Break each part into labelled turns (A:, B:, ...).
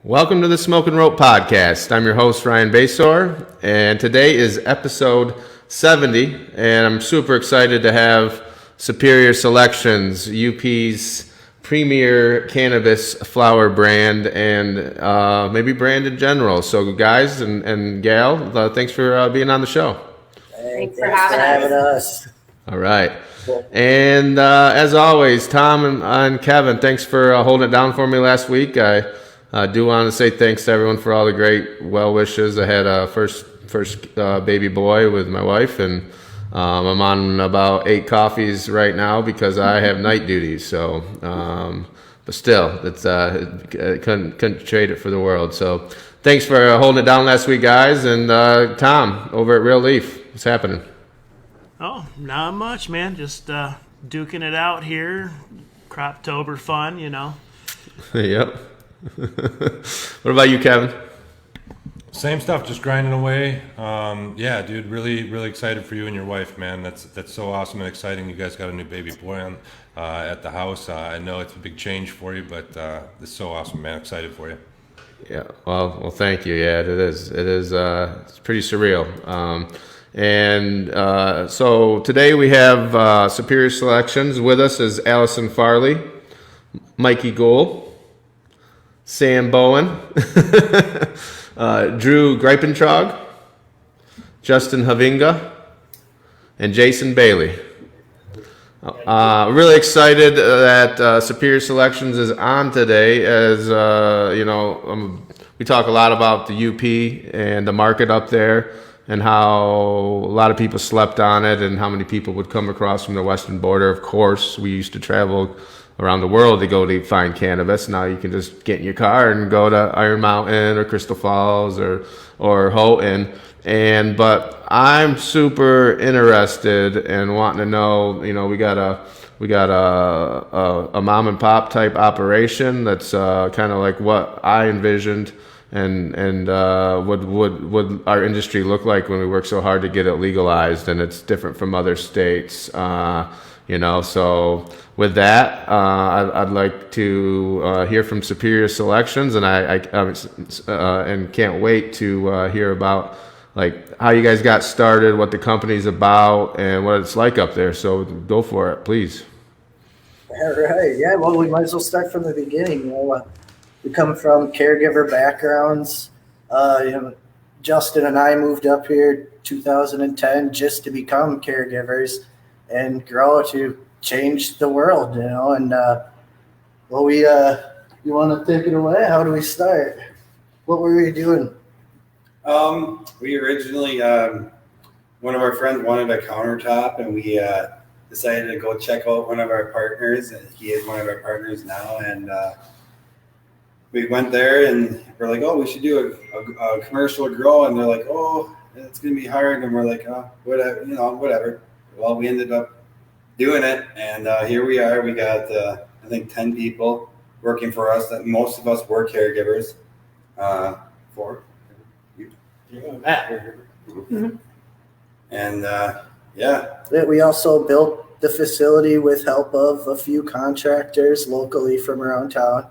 A: Welcome to the Smoke and Rope Podcast. I'm your host, Ryan Basor, and today is episode 70, and I'm super excited to have Superior Selections, UP's premier cannabis flower brand, and maybe brand in general. So guys and gal, thanks for being on the show.
B: Thanks for having us.
A: All right. And as always, Tom and Kevin, thanks for holding it down for me last week. I do want to say thanks to everyone for all the great well wishes. I had a first baby boy with my wife, and I'm on about 8 coffees right now because I have night duties. So, but still, it's couldn't trade it for the world. So, thanks for holding it down last week, guys. And Tom over at Real Leaf, what's happening?
C: Oh, not much, man. Just duking it out here. Croptober fun, you know.
A: Yep. What about you, Kevin?
D: Same stuff, just grinding away. Yeah, dude, really excited for you and your wife, man. That's so awesome and exciting. You guys got a new baby boy on at the house. I know it's a big change for you, but it's so awesome, man. Excited for you.
A: Yeah. Well, thank you. Yeah, it is. It's pretty surreal. So today we have Superior Selections. With us is Allison Farley, Mikey Gould, Sam Bowen, Drew Greipentrog, Justin Havinga, and Jason Bailey. Really excited that Superior Selections is on today. As we talk a lot about the UP and the market up there, and how a lot of people slept on it, and how many people would come across from the western border. Of course, we used to travel around the world to go to find cannabis. Now you can just get in your car and go to Iron Mountain or Crystal Falls or Houghton. But I'm super interested and wanting to know. You know, we got a mom and pop type operation that's kind of like what I envisioned. And would our industry look like when we work so hard to get it legalized, and it's different from other states, So with that, I'd like to hear from Superior Selections, and I can't wait to hear about like how you guys got started, what the company's about, and what it's like up there. So go for it, please.
B: All right. Yeah. Well, we might as well start from the beginning. We come from caregiver backgrounds. Justin and I moved up here 2010 just to become caregivers and grow to change the world, And you want to take it away? How do we start? What were we doing?
E: We originally, one of our friends wanted a countertop, and we decided to go check out one of our partners. And he is one of our partners now, and we went there and we're like, oh, we should do a commercial grow. And they're like, oh, it's going to be hard. And we're like, oh, whatever. Well, we ended up doing it. And here we are. We got, I think, 10 people working for us. That most of us were caregivers. 4. Mm-hmm. And, yeah.
B: We also built the facility with help of a few contractors locally from around town.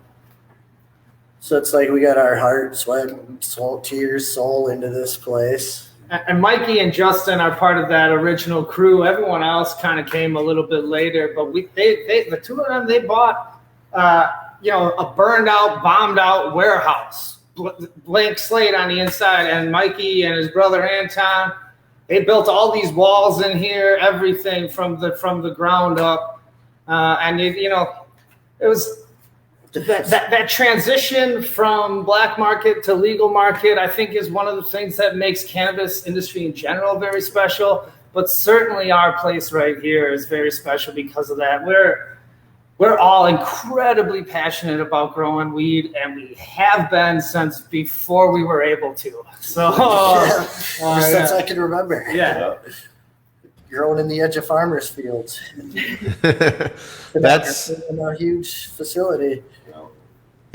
B: So it's like we got our heart, sweat, soul, tears, soul into this place.
F: And Mikey and Justin are part of that original crew. Everyone else kind of came a little bit later, but the two of them, they bought, a burned out, bombed out warehouse, blank slate on the inside. And Mikey and his brother Anton, they built all these walls in here, everything from the ground up. It was. That transition from black market to legal market, I think, is one of the things that makes cannabis industry in general very special. But certainly our place right here is very special because of that. We're all incredibly passionate about growing weed, and we have been since before we were able to. So
B: since I can remember.
F: Yeah.
B: Growing in the edge of farmers' fields.
A: That's
B: in a huge facility.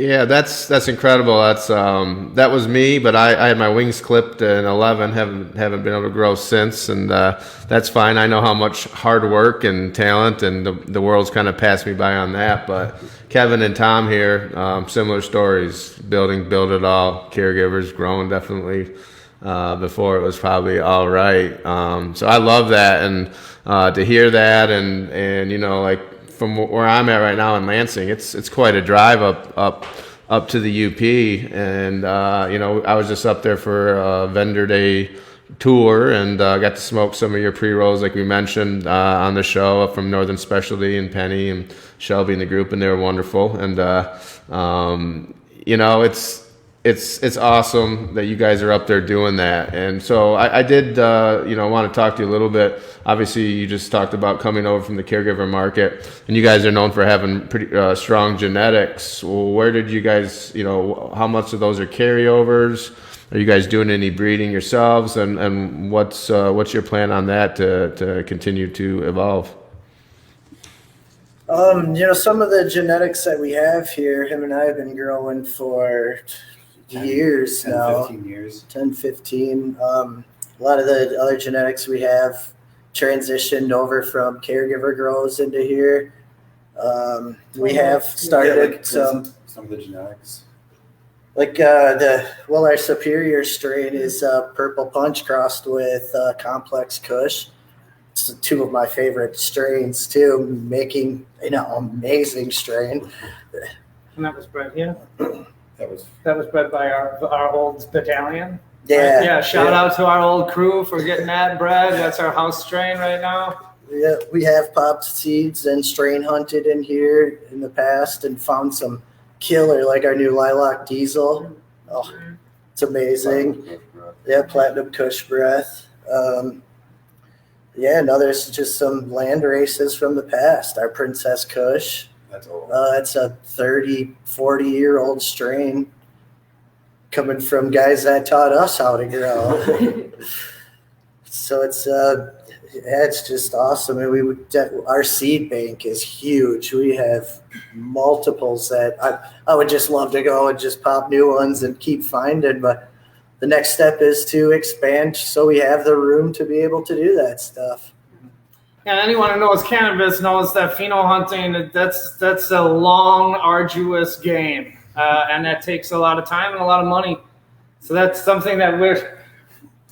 A: Yeah, that's incredible. That was me, but I had my wings clipped in 11. Haven't been able to grow since, and that's fine. I know how much hard work and talent, and the world's kind of passed me by on that. But Kevin and Tom here, similar stories. Build it all. Caregivers growing definitely before it was probably all right. So I love that, and to hear that, and like. From where I'm at right now in Lansing, it's quite a drive up to the UP, and I was just up there for a vendor day tour, and got to smoke some of your pre-rolls like we mentioned on the show from Northern Specialty and Penny and Shelby and the group, and they were wonderful. And it's awesome that you guys are up there doing that. And so I did want to talk to you a little bit. Obviously, you just talked about coming over from the caregiver market, and you guys are known for having pretty strong genetics. Well, where did you guys, how much of those are carryovers? Are you guys doing any breeding yourselves? And what's your plan on that to continue to evolve?
B: Some of the genetics that we have here, him and I have been growing for years
E: 10,
B: now.
E: 15 years.
B: 10, 15. A lot of the other genetics we have transitioned over from caregiver grows into here. We have started some
E: of the genetics.
B: Like our superior strain is Purple Punch crossed with Complex Kush. It's two of my favorite strains too, making an amazing strain.
F: And that was bred here.
E: That was
F: bred by our old battalion.
B: Yeah.
F: Right? Yeah. Shout out to our old crew for getting that bred. That's our house strain right now.
B: Yeah, we have popped seeds and strain hunted in here in the past and found some killer, like our new Lilac Diesel. Oh, it's amazing. Yeah, Platinum Kush Breath. And others just some land races from the past. Our Princess Kush.
E: That's old.
B: It's a 30, 40-year-old strain coming from guys that taught us how to grow. So it's just awesome. And our seed bank is huge. We have multiples that I would just love to go and just pop new ones and keep finding. But the next step is to expand so we have the room to be able to do that stuff.
F: And anyone who knows cannabis knows that pheno hunting, that's a long, arduous game. And that takes a lot of time and a lot of money. So that's something that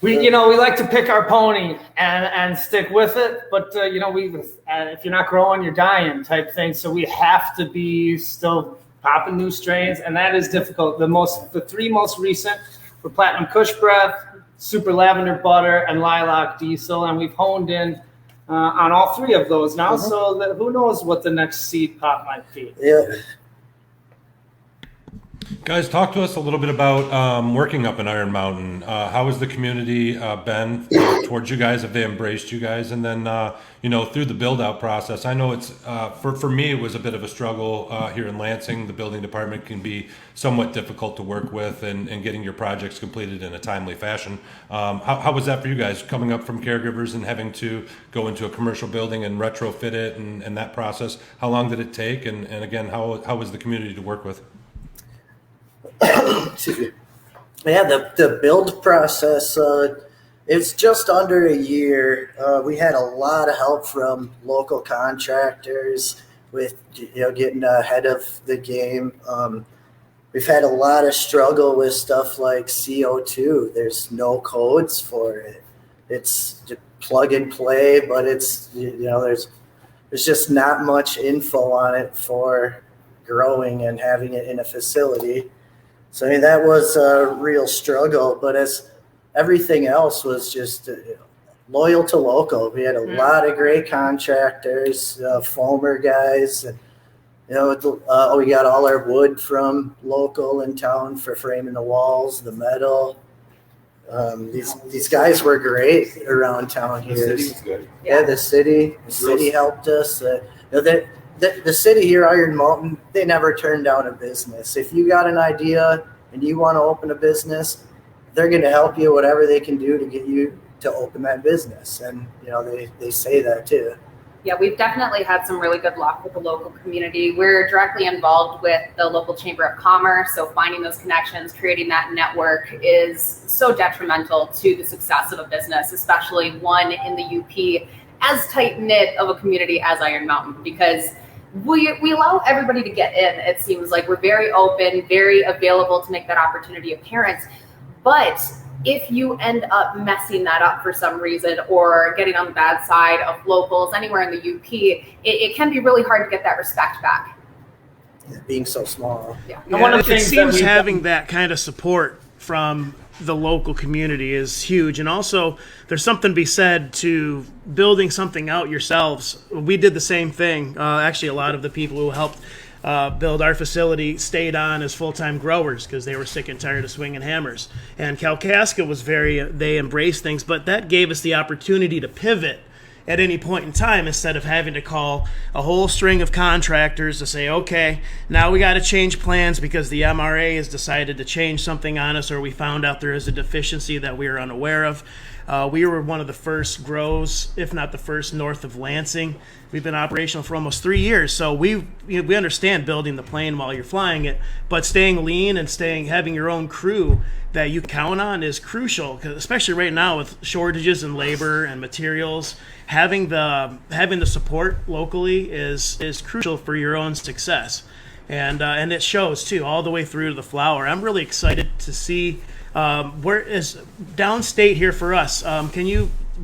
F: we like to pick our pony and stick with it. But, if you're not growing, you're dying type thing. So we have to be still popping new strains. And that is difficult. The three most recent were Platinum Kush Breath, Super Lavender Butter, and Lilac Diesel. And we've honed in on all three of those now. Mm-hmm. So who knows what the next seed pop might be.
B: Yeah.
D: Guys, talk to us a little bit about working up in Iron Mountain. How has the community been towards you guys? Have they embraced you guys? And then, through the build-out process, I know it's, for me, it was a bit of a struggle here in Lansing. The building department can be somewhat difficult to work with and getting your projects completed in a timely fashion. How was that for you guys, coming up from caregivers and having to go into a commercial building and retrofit it and that process? How long did it take? And again, how was the community to work with?
B: Yeah, the build process, it's just under a year. We had a lot of help from local contractors with getting ahead of the game. We've had a lot of struggle with stuff like CO2. There's no codes for it. It's plug and play, but it's there's just not much info on it for growing and having it in a facility. So that was a real struggle, but as everything else was just loyal to local. We had a lot of great contractors, foamer guys, and we got all our wood from local in town for framing the walls, the metal. These guys were great around town here.
E: The city was good.
B: Yeah, the city helped us. The city here, Iron Mountain, they never turn down a business. If you got an idea and you want to open a business, they're going to help you whatever they can do to get you to open that business. And, they say that too.
G: Yeah, we've definitely had some really good luck with the local community. We're directly involved with the local Chamber of Commerce, so finding those connections, creating that network is so detrimental to the success of a business, especially one in the UP as tight-knit of a community as Iron Mountain, because we allow everybody to get in. It seems like we're very open, very available to make that opportunity apparent. But if you end up messing that up for some reason or getting on the bad side of locals anywhere in the UP, it can be really hard to get that respect back.
B: Being so small.
C: Yeah,
F: one of the
C: it
F: things
C: seems
F: that
C: having that kind of support from the local community is huge. And also, there's something to be said to building something out yourselves. We did the same thing. Actually, a lot of the people who helped build our facility stayed on as full-time growers because they were sick and tired of swinging hammers. And Kalkaska was they embraced things, but that gave us the opportunity to pivot at any point in time instead of having to call a whole string of contractors to say, okay, now we got to change plans because the MRA has decided to change something on us, or we found out there is a deficiency that we were unaware of. We were one of the first grows, if not the first, north of Lansing. We've been operational for almost 3 years, so we understand building the plane while you're flying it, but staying lean and having your own crew that you count on is crucial, 'cause especially right now with shortages in labor and materials. Having the support locally is crucial for your own success, and it shows too all the way through to the flower. I'm really excited to see where is downstate here for us.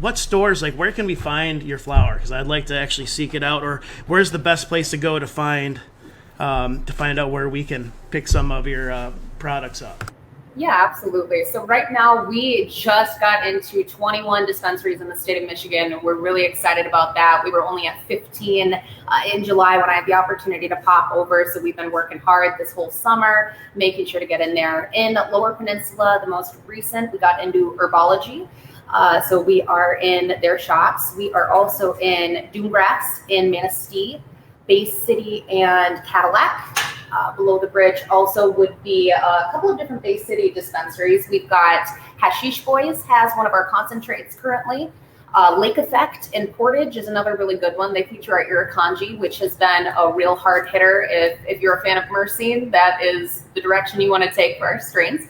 C: What stores, like where can we find your flower? Because I'd like to actually seek it out, or where's the best place to go to find out where we can pick some of your products up.
G: Yeah, absolutely. So right now we just got into 21 dispensaries in the state of Michigan. We're really excited about that. We were only at 15 in July when I had the opportunity to pop over. So we've been working hard this whole summer, making sure to get in there. In Lower Peninsula, the most recent, we got into Herbology. So we are in their shops. We are also in Doomgrass, in Manistee, Bay City, and Cadillac. Below the bridge also would be a couple of different Bay City dispensaries. We've got Hashish Boys has one of our concentrates currently. Lake Effect in Portage is another really good one. They feature our Irukandji, which has been a real hard hitter. If you're a fan of myrcene, that is the direction you want to take for our strains.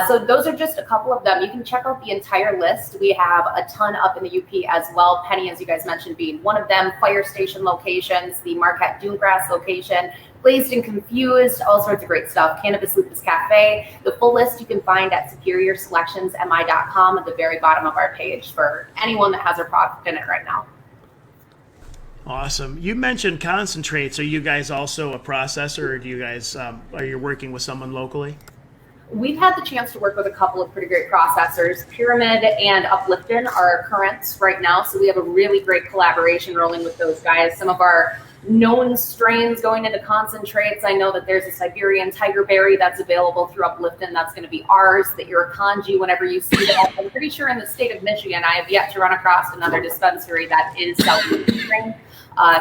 G: So those are just a couple of them. You can check out the entire list. We have a ton up in the UP as well. Penny, as you guys mentioned, being one of them. Fire Station locations, the Marquette Doomgrass location, Blazed and Confused, all sorts of great stuff. Cannabis Lupus Cafe. The full list you can find at superiorselectionsmi.com at the very bottom of our page for anyone that has a product in it right now.
C: Awesome. You mentioned concentrates. Are you guys also a processor, or do you guys are you working with someone locally?
G: We've had the chance to work with a couple of pretty great processors. Pyramid and Uplifton are current right now, so we have a really great collaboration rolling with those guys. Some of our known strains going into concentrates. I know that there's a Siberian tiger berry that's available through Uplifton. That's going to be ours. The Irukandji, whenever you see that. I'm pretty sure in the state of Michigan, I have yet to run across another dispensary that is selling this strain.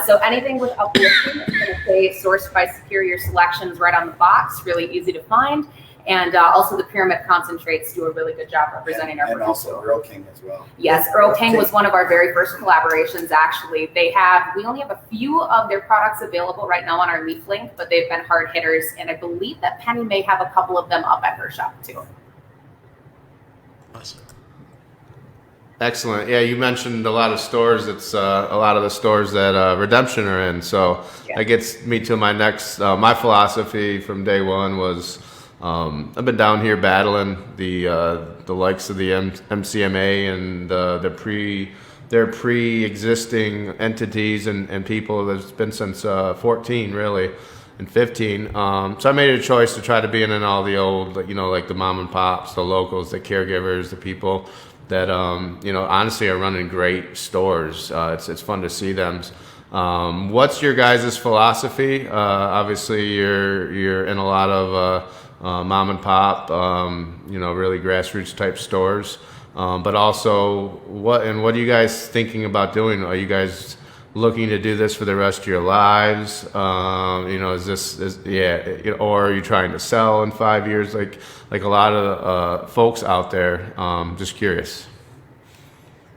G: So anything with Uplifton is going to say sourced by Superior Selections right on the box. Really easy to find. And also the Pyramid concentrates do a really good job representing our
E: and also Earl King as well.
G: Yes, Earl King was one of our very first collaborations, actually. We only have a few of their products available right now on our leaf link, but they've been hard hitters. And I believe that Penny may have a couple of them up at her shop too.
C: Awesome.
A: Excellent. Yeah, you mentioned a lot of stores. It's a lot of the stores that Redemption are in. So that gets me to my next, my philosophy from day one was, I've been down here battling the likes of the MCMA and their pre-existing entities and people. That's been since 14 really, and 15. So I made a choice to try to be in all the old, like the mom and pops, the locals, the caregivers, the people that honestly are running great stores. It's fun to see them. What's your guys' philosophy? Obviously, you're in a lot of mom and pop, really grassroots type stores. But also, what are you guys thinking about doing? Are you guys looking to do this for the rest of your lives? Or are you trying to sell in 5 years? Like a lot of folks out there. Just curious.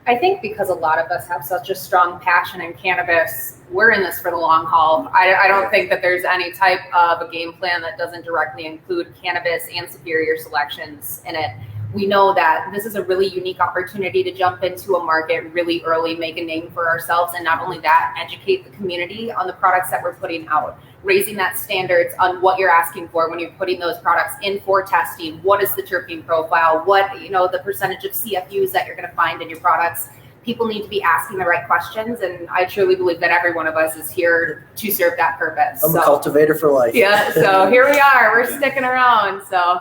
G: I think because a lot of us have such a strong passion in cannabis, we're in this for the long haul. I don't think that there's any type of a game plan that doesn't directly include cannabis and superior selections in it. We know that this is a really unique opportunity to jump into a market really early, make a name for ourselves, and not only that, educate the community on the products that we're putting out, raising that standards on what you're asking for when you're putting those products in for testing. What is the terpene profile? What, the percentage of CFUs that you're going to find in your products? People need to be asking the right questions, and I truly believe that every one of us is here to serve that purpose.
B: I'm a cultivator for life.
G: Yeah, so here we are. We're sticking around. So.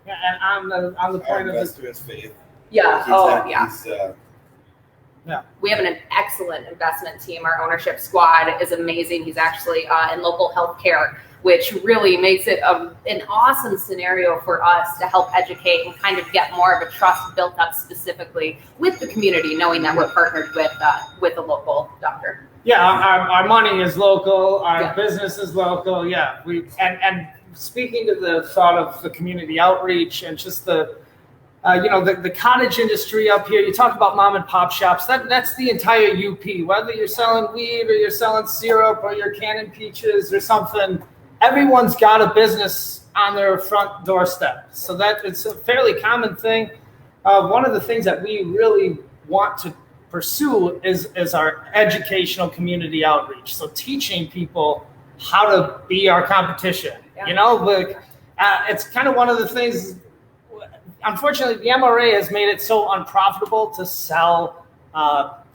F: Yeah, and on the point of this.
E: His faith.
G: Yeah.
F: Yeah.
G: We have an excellent investment team. Our ownership squad is amazing. He's actually in local healthcare, which really makes it an awesome scenario for us to help educate and kind of get more of a trust built up specifically with the community, knowing that we're partnered with a local doctor.
F: Yeah, our money is local, our business is local. Yeah, and speaking to the thought of the community outreach and just the cottage industry up here, you talk about mom and pop shops, that's the entire UP, whether you're selling weed or you're selling syrup or you're canning peaches or something, everyone's got a business on their front doorstep. So that it's a fairly common thing. One of the things that we really want to pursue is our educational community outreach. So teaching people how to be our competition, it's kind of one of the things. Unfortunately, the MRA has made it so unprofitable to sell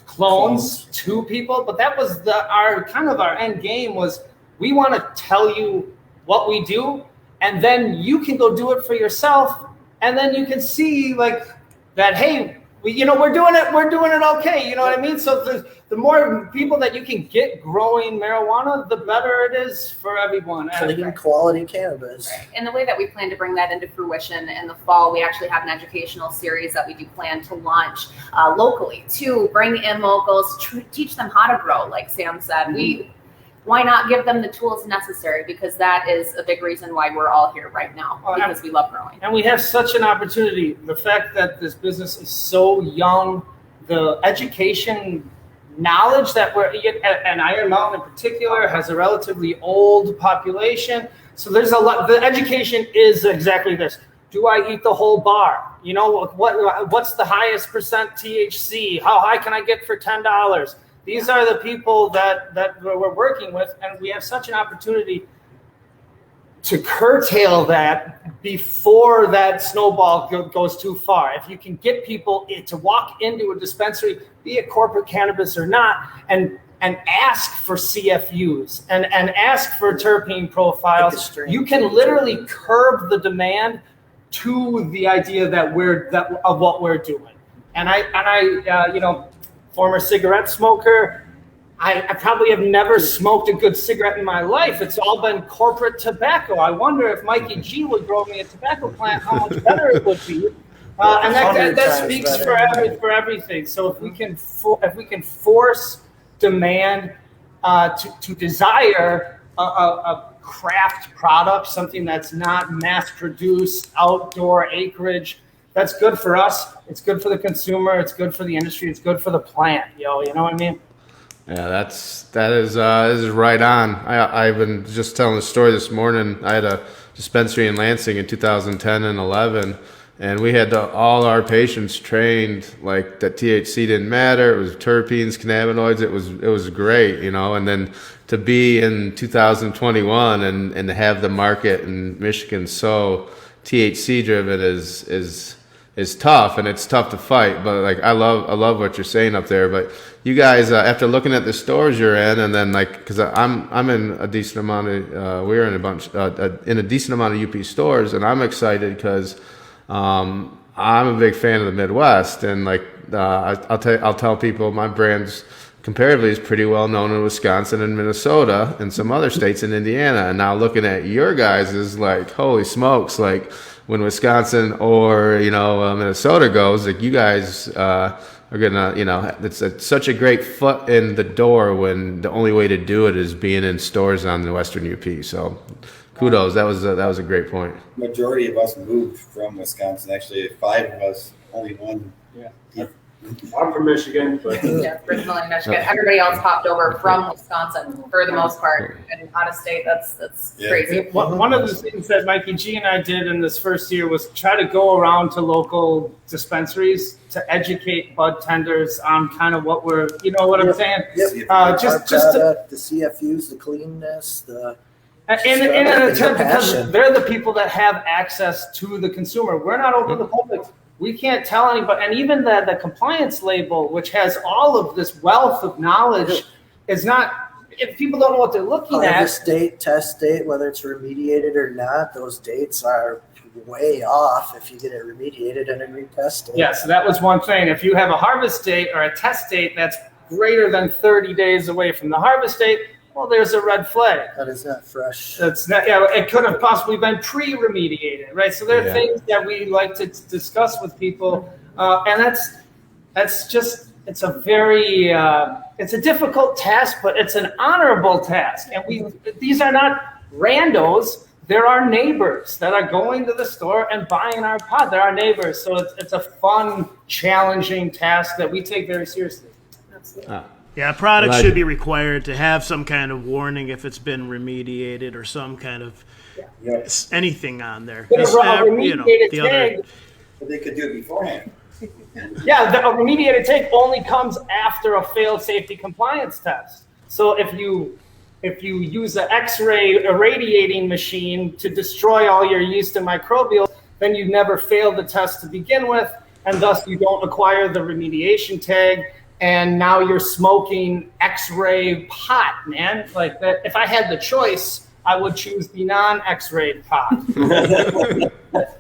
F: clones to people, but that was our end game was we want to tell you what we do, and then you can go do it for yourself, and then you can see that, hey, we're doing it okay, you know what I mean? So the more people that you can get growing marijuana, the better it is for everyone.
B: Clean quality cannabis.
G: Right. And the way that we plan to bring that into fruition in the fall, we actually have an educational series that we do plan to launch locally to bring in locals, teach them how to grow, like Sam said. Why not give them the tools necessary? Because that is a big reason why we're all here right now, because we love growing.
F: And we have such an opportunity. The fact that this business is so young, the education knowledge that and Iron Mountain in particular has a relatively old population. So there's a lot, the education is exactly this. Do I eat the whole bar? What's the highest percent THC? How high can I get for $10? These are the people that we're working with, and we have such an opportunity to curtail that before that snowball goes too far. If you can get people to walk into a dispensary, be it corporate cannabis or not, and ask for CFUs and ask for terpene profiles, you can literally curb the demand to the idea of what we're doing. And I former cigarette smoker, I probably have never smoked a good cigarette in my life. It's all been corporate tobacco. I wonder if Mikey G would grow me a tobacco plant, how much better it would be. And that speaks for everything. So if we can force demand to desire a craft product, something that's not mass produced, outdoor acreage, that's good for us. It's good for the consumer. It's good for the industry. It's good for the plant. You know what I mean?
A: Yeah, that is right on. I've been just telling the story this morning. I had a dispensary in Lansing in 2010 and 11, and we had all our patients trained like that THC didn't matter. It was terpenes, cannabinoids. It was great, And then to be in 2021 and to have the market in Michigan so THC driven is tough, and it's tough to fight. But I love what you're saying up there. But you guys, after looking at the stores you're in, and then because I'm in a decent amount of we're in a decent amount of UP stores, and I'm excited because I'm a big fan of the Midwest, and I'll tell people my brand's comparatively is pretty well known in Wisconsin and Minnesota and some other states in Indiana. And now looking at your guys is holy smokes, when Wisconsin or Minnesota goes, you guys are gonna, it's such a great foot in the door when the only way to do it is being in stores on the Western UP. So kudos, that was a great point.
E: Majority of us moved from Wisconsin. Actually, 5 of us, only one
H: I'm from Michigan, but
G: Yeah, originally Michigan. Everybody else hopped over from Wisconsin for the most part, and out of state. That's
E: Yeah.
G: crazy.
F: One of the things that Mikey G and I did in this first year was try to go around to local dispensaries to educate bud tenders on kind of what we're, you know what I'm saying?
B: Yep.
F: Just
B: Our
F: to,
B: product, the CFUs, the cleanness, the
F: in an attempt, because
B: Passion.
F: they're the people that have access to the consumer. We're not open to the public. We can't tell anybody, and even the compliance label, which has all of this wealth of knowledge, is not. If people don't know what they're looking
B: harvest
F: at,
B: date, test date, whether it's remediated or not, those dates are way off if you get it remediated and a retested.
F: yeah. So that was one thing. If you have a harvest date or a test date that's greater than 30 days away from the harvest date, well, there's a red flag.
B: That is not fresh.
F: That's not, yeah, it could have possibly been pre-remediated, right? So there are things that we like to discuss with people, and that's just, it's a very, it's a difficult task, but it's an honorable task. And these are not randos. There are neighbors that are going to the store and buying our pod. They're our neighbors. So it's a fun, challenging task that we take very seriously.
C: Yeah, a product should be required to have some kind of warning if it's been remediated or some kind of anything on there.
F: But a remediated
C: the other.
F: tag,
E: But they could do it beforehand.
F: yeah, a remediated take only comes after a failed safety compliance test. So if you use an X-ray irradiating machine to destroy all your yeast and microbials, then you never failed the test to begin with, and thus you don't acquire the remediation tag. And now you're smoking X-ray pot, man. Like that. If I had the choice, I would choose the non-X-ray pot. And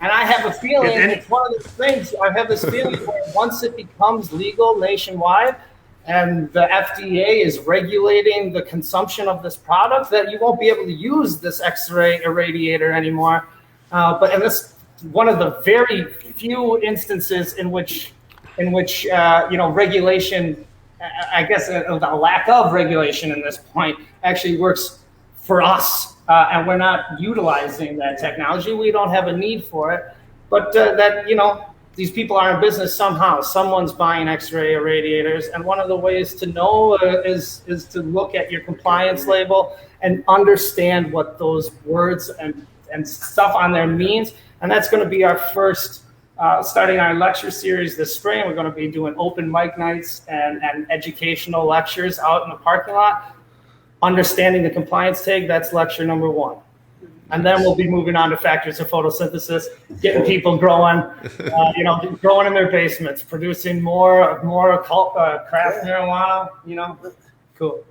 F: I have a feeling it's one of the things. I have this feeling where once it becomes legal nationwide, and the FDA is regulating the consumption of this product, that you won't be able to use this X-ray irradiator anymore. And this one of the very few instances in which regulation, I guess the lack of regulation in this point actually works for us, and we're not utilizing that technology. We don't have a need for it, but these people are in business somehow. Someone's buying X-ray irradiators, and one of the ways to know is to look at your compliance label and understand what those words and stuff on there means, and that's going to be our first. Starting our lecture series this spring, we're going to be doing open mic nights and educational lectures out in the parking lot. Understanding the compliance tag, that's lecture number 1. And then we'll be moving on to factors of photosynthesis, getting people growing, growing in their basements, producing more craft marijuana, cool.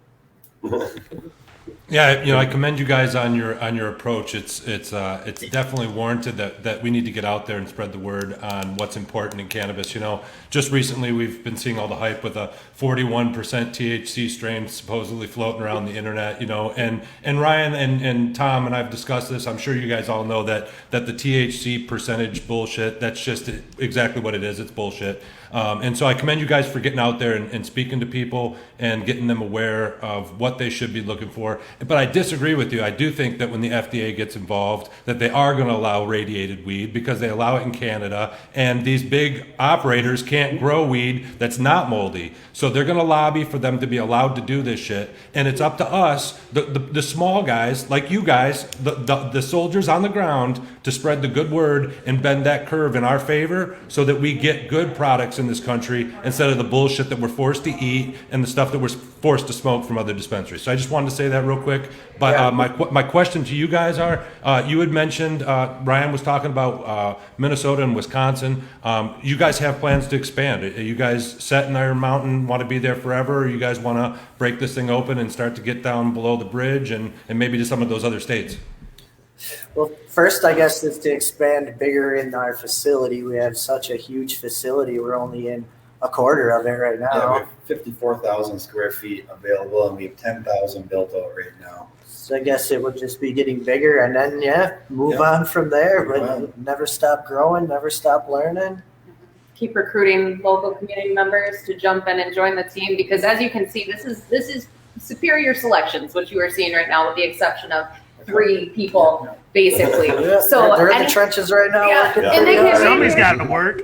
D: Yeah, I commend you guys on your approach. It's definitely warranted that we need to get out there and spread the word on what's important in cannabis. Just recently we've been seeing all the hype with a 41% THC strain supposedly floating around the internet. And Ryan and Tom and I've discussed this. I'm sure you guys all know that the THC percentage bullshit. That's just exactly what it is. It's bullshit. And so I commend you guys for getting out there and speaking to people and getting them aware of what they should be looking for. But I disagree with you. I do think that when the FDA gets involved, that they are going to allow radiated weed because they allow it in Canada. And these big operators can't grow weed that's not moldy. So they're going to lobby for them to be allowed to do this shit. And it's up to us, the small guys, like you guys, the soldiers on the ground, to spread the good word and bend that curve in our favor so that we get good products in this country instead of the bullshit that we're forced to eat and the stuff that we're forced to smoke from other dispensaries. So I just wanted to say that real quick. But my question to you guys are, you had mentioned, Ryan was talking about Minnesota and Wisconsin. You guys have plans to expand. Are you guys set in Iron Mountain, want to be there forever, or you guys want to break this thing open and start to get down below the bridge and maybe to some of those other states?
B: Well, first, I guess, is to expand bigger in our facility. We have such a huge facility. We're only in a quarter of it right now.
E: Yeah, we have 54,000 square feet available, and we have 10,000 built out right now.
B: So I guess it would just be getting bigger and then, move on from there. But never stop growing, never stop learning.
G: Keep recruiting local community members to jump in and join the team, because as you can see, this is superior selections, which you are seeing right now, with the exception of 3 people, basically.
B: Yeah,
G: So
B: they're in the trenches right now.
G: Yeah, and they can
C: Somebody's got to work.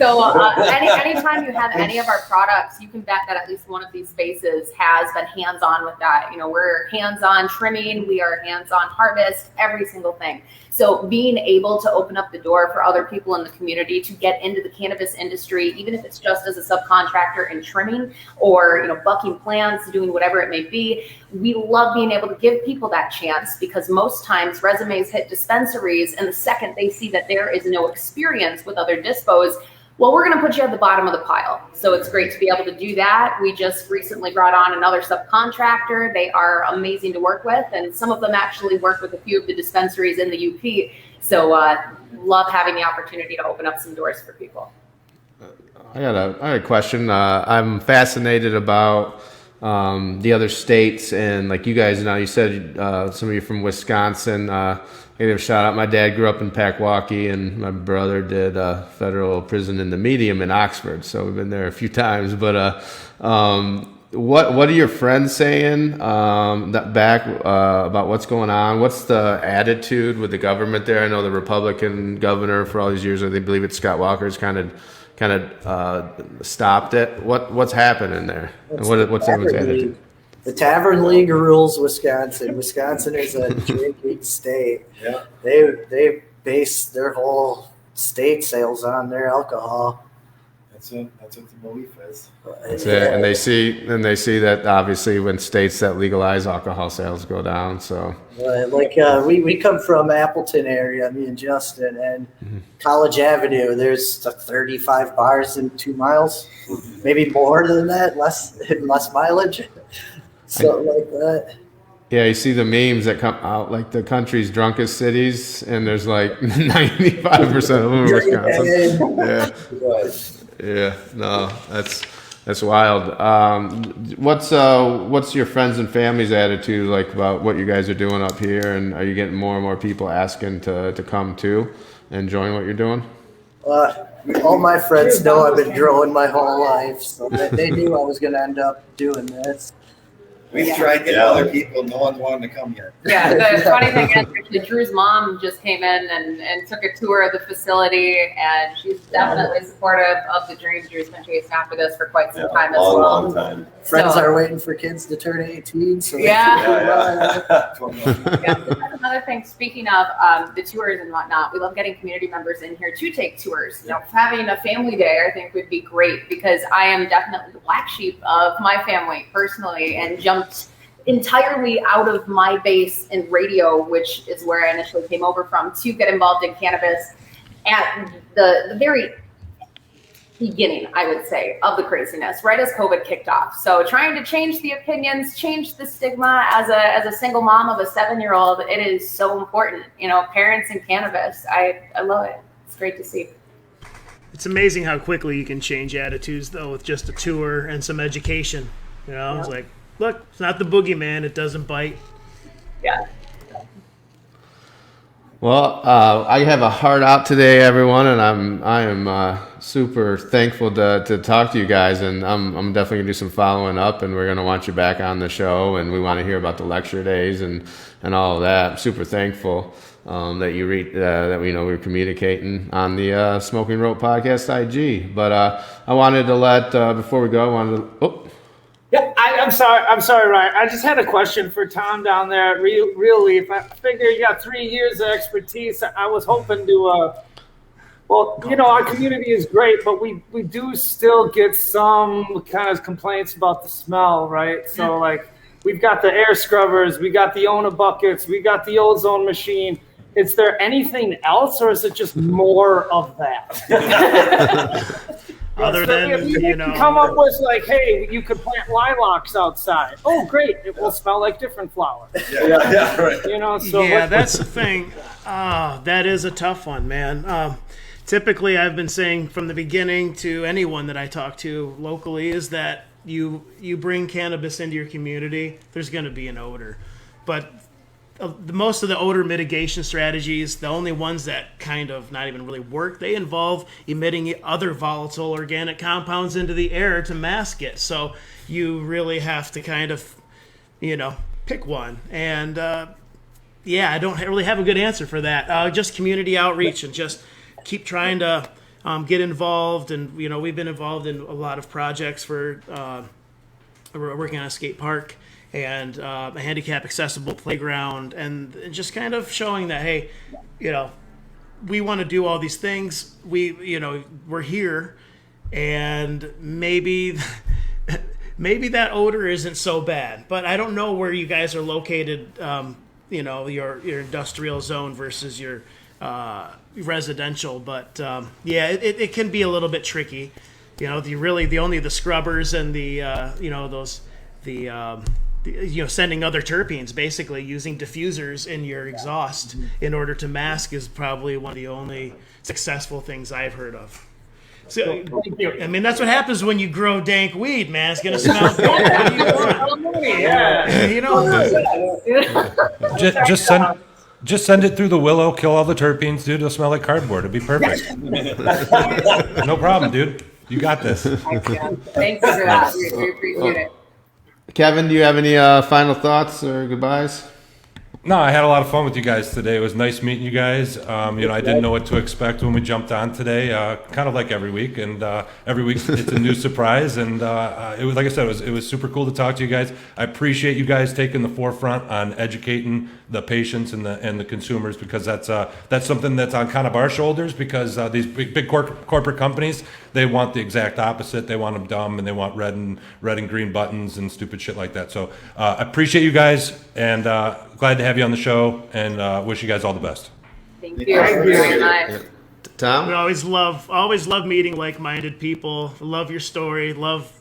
G: So anytime you have any of our products, you can bet that at least one of these spaces has been hands-on with that. You know, we're hands-on trimming, we are hands-on harvest, every single thing. So being able to open up the door for other people in the community to get into the cannabis industry, even if it's just as a subcontractor in trimming or, you know, bucking plants, doing whatever it may be, we love being able to give people that chance, because most times resumes hit dispensaries and the second they see that there is no experience with other dispos, well, we're going to put you at the bottom of the pile. So it's great to be able to do that. We just recently brought on another subcontractor. They are amazing to work with, and some of them actually work with a few of the dispensaries in the UP. So love having the opportunity to open up some doors for people.
A: I got a question. I'm fascinated about the other states, and like you guys now, you said some of you from Wisconsin. I give a shout out. My dad grew up in Packwaukee, and my brother did federal prison in the Medium in Oxford. So we've been there a few times. But what are your friends saying about what's going on? What's the attitude with the government there? I know the Republican governor for all these years, they believe it's Scott Walker's kind of stopped it. What's happening there? And what's everyone's attitude?
B: The Tavern League rules Wisconsin. Wisconsin is a drinking state.
E: Yeah.
B: They base their whole state sales on their alcohol.
E: That's what the belief is.
A: That's it. And they see that obviously when states that legalize alcohol sales go down. So
B: we come from Appleton area, me and Justin, and College Avenue. There's 35 bars in 2 miles, maybe more than that, less mileage. Something like that.
A: Yeah, you see the memes that come out, like the country's drunkest cities, and there's like 95% of them are Wisconsin. Yeah, no, that's wild. What's your friends and family's attitude like about what you guys are doing up here, and are you getting more and more people asking to come too and join what you're doing?
B: All my friends know I've been growing my whole life, so they knew I was going to end up doing this.
E: We've tried getting other people. No one's wanted to come yet.
G: Yeah, the funny thing is, actually, Drew's mom just came in and took a tour of the facility, and she's definitely supportive of the dream. Drew's been chasing after this for quite some time as well.
H: Long time.
B: Friends are waiting for kids to turn 18. So
G: Yeah, that's another thing. Speaking of the tours and whatnot, we love getting community members in here to take tours. You know, having a family day, I think, would be great, because I am definitely the black sheep of my family personally, and jumped entirely out of my base in radio, which is where I initially came over from, to get involved in cannabis at the very beginning, I would say, of the craziness, right as COVID kicked off. So trying to change the opinions, change the stigma as a single mom of a 7-year-old, it is so important. You know, parents in cannabis, I love it. It's great to see.
C: It's amazing how quickly you can change attitudes, though, with just a tour and some education. You know, It's like, look, it's not the boogeyman. It doesn't bite.
G: Yeah.
A: Well, I have a heart out today, everyone, and I am super thankful to talk to you guys, and I'm definitely gonna do some following up, and we're gonna want you back on the show, and we want to hear about the lecture days and all of that. I'm super thankful that you that we're communicating on the Smoking Rope Podcast IG. But I wanted to let before we go,
F: Yeah, I'm sorry, Ryan. I just had a question for Tom down there at Real Leaf. I figure you got 3 years of expertise. I was hoping to, well, you know, our community is great, but we do still get some kind of complaints about the smell, right? So, like, we've got the air scrubbers, we got the Ona buckets, we got the ozone machine. Is there anything else, or is it just more of that?
C: Other than,
F: you know, come up with like, hey, you could plant lilacs outside. Oh, great! It will smell like different flowers.
E: Yeah, right.
F: You know, so
C: yeah, that's the thing. That is a tough one, man. Typically, I've been saying from the beginning to anyone that I talk to locally is that you bring cannabis into your community, there's going to be an odor, but most of the odor mitigation strategies, the only ones that kind of not even really work, they involve emitting other volatile organic compounds into the air to mask it. So you really have to kind of, pick one. And I don't really have a good answer for that. Just community outreach and just keep trying to get involved. And we've been involved in a lot of projects for we're working on a skate park and a handicap accessible playground, and just kind of showing that, hey, we want to do all these things. We're here, and maybe that odor isn't so bad. But I don't know where you guys are located. Your industrial zone versus your residential, but it can be a little bit tricky. The scrubbers and sending other terpenes, basically using diffusers in your exhaust in order to mask, is probably one of the only successful things I've heard of. So,
F: Thank you.
C: I mean, that's what happens when you grow dank weed, man. It's gonna smell good.
D: Just send it through the willow, kill all the terpenes, dude. It'll smell like cardboard. It'll be perfect. No problem, dude. You got this.
G: Thank you for that. We appreciate it.
A: Kevin, do you have any final thoughts or goodbyes?
D: No, I had a lot of fun with you guys today. It was nice meeting you guys. I didn't know what to expect when we jumped on today, kind of like every week. And every week it's a new surprise. And it was, like I said, it was super cool to talk to you guys. I appreciate you guys taking the forefront on educating the patients and the consumers, because that's something that's on kind of our shoulders, because these big corporate companies, they want the exact opposite. They want them dumb, and they want red and green buttons and stupid shit like that. So I appreciate you guys, and glad to have you on the show, and wish you guys all the best.
G: Thank you very much.
A: Tom?
C: We always love meeting like-minded people. Love your story. Love,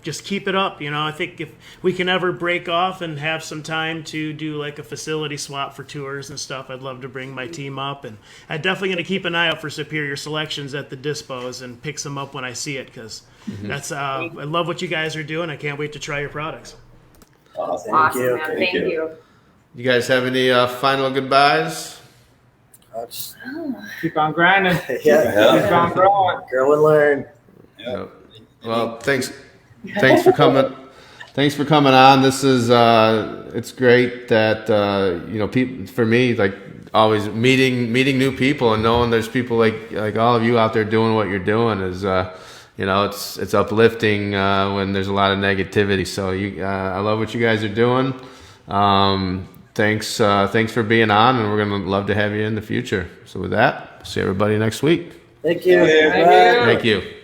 C: just keep it up. I think if we can ever break off and have some time to do like a facility swap for tours and stuff, I'd love to bring my team up. And I'm definitely going to keep an eye out for Superior Selections at the dispos and pick some up when I see it, because that's I love what you guys are doing. I can't wait to try your products.
B: Awesome.
G: Awesome, man. Thank you.
A: You guys have any final goodbyes?
F: Keep on grinding. Keep on growing.
B: Grow and learn.
A: Well, thanks for coming. Thanks for coming on. This is it's great that people, for me, like always meeting new people and knowing there's people like all of you out there doing what you're doing is it's uplifting when there's a lot of negativity. So I love what you guys are doing. Thanks for being on, and we're gonna love to have you in the future. So with that, see everybody next week.
B: Thank you.
F: Thank you.
A: Thank you.